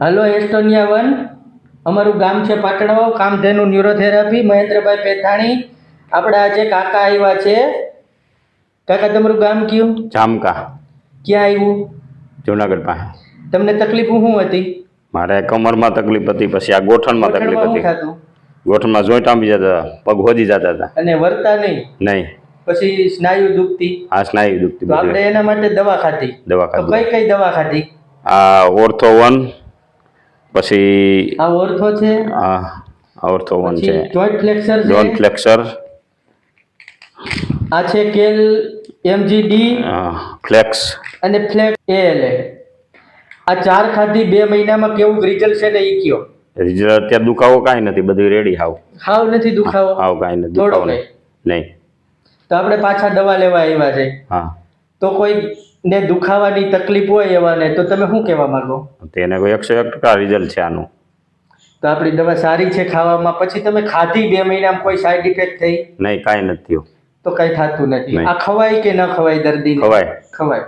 Hello Estonia one, અમારું ગામ છે પાટણવાવ, કામધેનુ ન્યુરોથેરાપી, મહેન્દ્રભાઈ પેથાણી. આપણે આજે કાકા આવ્યા છે. કાકા તમારું ગામ કયું? જામકા. ક્યાં આવ્યું? જુનાગઢ પાસે. તમને તકલીફ શું હતી? મારે કમરમાં તકલીફ હતી, પછી આ ગોઠણમાં તકલીફ શું હતી. થતું? ગોઠણમાં જોઈન્ટ આંબી જતા, પગ હોજી જતા હતા. અને વરતા નહીં? નહીં. પછી સ્નાયુ દુખતી? આ સ્નાયુ દુખતી. તો આપણે એના માટે દવા ખાધી. દવા તો ખાધી. કઈ દવા ખાધી? આ ઓર્થો 1, પછી આ ઓર્થો છે. આ ઓર્થો 1 છે. જોઈન્ટ ફ્લેક્સર છે. જોઈન્ટ ફ્લેક્સર. આ છે કેલ એમજીડી ફ્લેક્સ અને ફ્લેક્સ એએલએ. આ 4 ખાધી 2 મહિનામાં કેવું રિઝલ્ટ છે ને એ કયો? રિઝલ્ટ અત્યારે દુખાવો કાંઈ નથી, બધું રેડી. હાવ નથી દુખાવો? હાવ કાંઈ નથી થોડો દુખાવો. નહીં. તો આપણે પાછા દવા લેવા આવ્યા છે. હા. તો કોઈ ને દુખાવાની તકલીફ હોય એવાને તો તમે શું કહેવા માંગો? તેને કોઈ 101% રિઝલ્ટ છે આનું. તો આપણી દવા સારી છે ખાવામાં. પછી તમે ખાધી 2 મહિનામાં કોઈ સાઈડ ઇફેક્ટ થઈ? નહીં, કાંઈ નથી થયું. તો કંઈ થતું નથી. આ ખવાય કે ન ખવાય દર્દી? ખવાય. ખવાય.